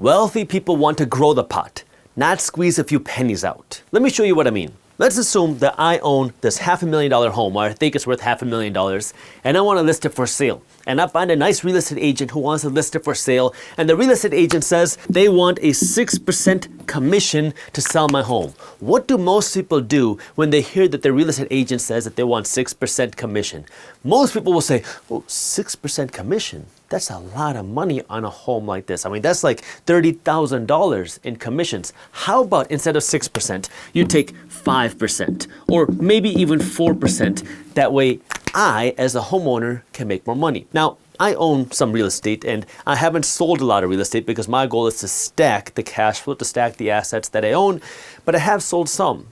Wealthy people want to grow the pot, not squeeze a few pennies out. Let me show you what I mean. Let's assume that I own this $500,000 home, or I think it's worth $500,000, and I want to list it for sale. And I find a nice real estate agent who wants to list it for sale, and the real estate agent says they want a 6% commission to sell my home. What do most people do when they hear that the real estate agent says that they want 6% commission? Most people will say, oh, 6% commission? That's a lot of money on a home like this. I mean, that's like $30,000 in commissions. How about instead of 6%, you take 5% or maybe even 4%? That way, I, as a homeowner, can make more money. Now, I own some real estate and I haven't sold a lot of real estate because my goal is to stack the cash flow, to stack the assets that I own, but I have sold some.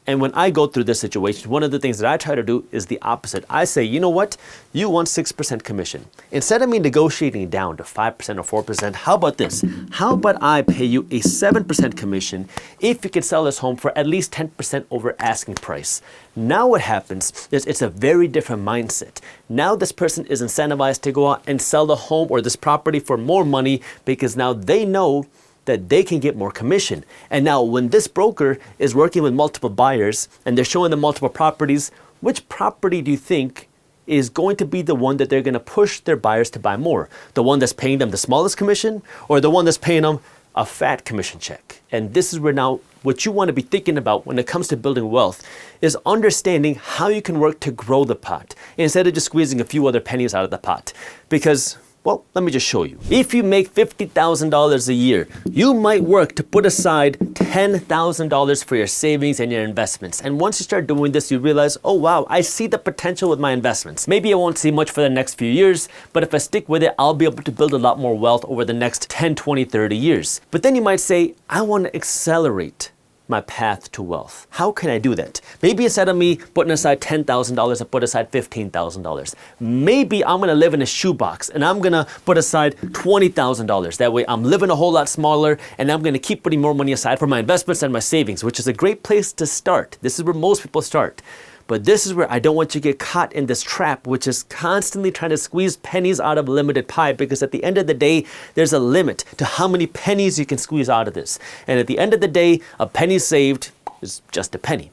And when I go through this situation, one of the things that I try to do is the opposite. I say, you know what? You want 6% commission. Instead of me negotiating down to 5% or 4%, how about this? How about I pay you a 7% commission if you can sell this home for at least 10% over asking price? Now what happens is it's a very different mindset. Now this person is incentivized to go out and sell the home or this property for more money because now they know that they can get more commission. And now when this broker is working with multiple buyers and they're showing them multiple properties, which property do you think is going to be the one that they're going to push their buyers to buy more? The one that's paying them the smallest commission or the one that's paying them a fat commission check? And this is where now what you want to be thinking about when it comes to building wealth is understanding how you can work to grow the pot instead of just squeezing a few other pennies out of the pot. Because well, let me just show you. If you make $50,000 a year, you might work to put aside $10,000 for your savings and your investments. And once you start doing this, you realize, oh wow, I see the potential with my investments. Maybe I won't see much for the next few years, but if I stick with it, I'll be able to build a lot more wealth over the next 10, 20, 30 years. But then you might say, I want to accelerate my path to wealth. How can I do that? Maybe instead of me putting aside $10,000, I put aside $15,000. Maybe I'm gonna live in a shoebox and I'm gonna put aside $20,000. That way I'm living a whole lot smaller and I'm gonna keep putting more money aside for my investments and my savings, which is a great place to start. This is where most people start. But this is where I don't want you to get caught in this trap, which is constantly trying to squeeze pennies out of a limited pie, because at the end of the day, there's a limit to how many pennies you can squeeze out of this. And at the end of the day, a penny saved is just a penny.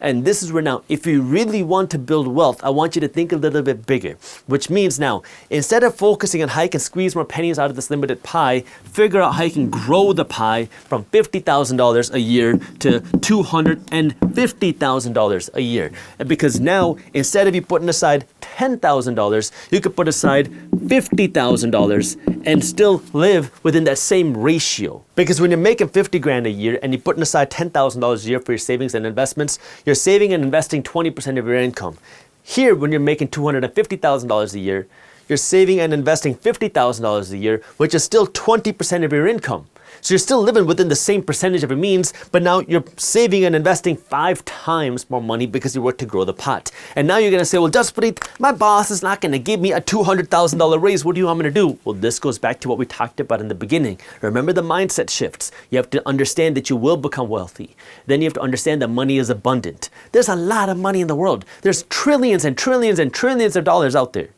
And this is where now, if you really want to build wealth, I want you to think a little bit bigger, which means now, instead of focusing on how you can squeeze more pennies out of this limited pie, figure out how you can grow the pie from $50,000 a year to $250,000 a year. And because now, instead of you putting aside $10,000, you could put aside $50,000 and still live within that same ratio. Because when you're making 50 grand a year and you're putting aside $10,000 a year for your savings and investments, you're saving and investing 20% of your income. Here, when you're making $250,000 a year, you're saving and investing $50,000 a year, which is still 20% of your income. So you're still living within the same percentage of your means, but now you're saving and investing 5 times more money because you work to grow the pot. And now you're gonna say, well, Jaspreet, my boss is not gonna give me a $200,000 raise. What do you want me to do? Well, this goes back to what we talked about in the beginning. Remember the mindset shifts. You have to understand that you will become wealthy. Then you have to understand that money is abundant. There's a lot of money in the world. There's trillions and trillions and trillions of dollars out there.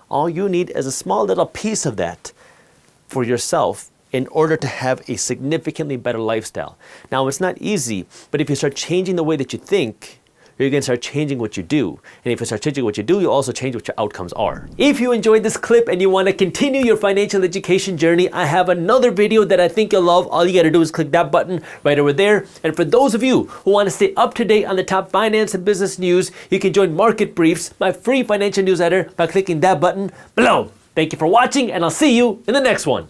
All you need is a small little piece of that for yourself in order to have a significantly better lifestyle. Now, it's not easy, but if you start changing the way that you think, you're going to start changing what you do. And if you start changing what you do, you'll also change what your outcomes are. If you enjoyed this clip and you want to continue your financial education journey, I have another video that I think you'll love. All you got to do is click that button right over there. And for those of you who want to stay up to date on the top finance and business news, you can join Market Briefs, my free financial newsletter, by clicking that button below. Thank you for watching, and I'll see you in the next one.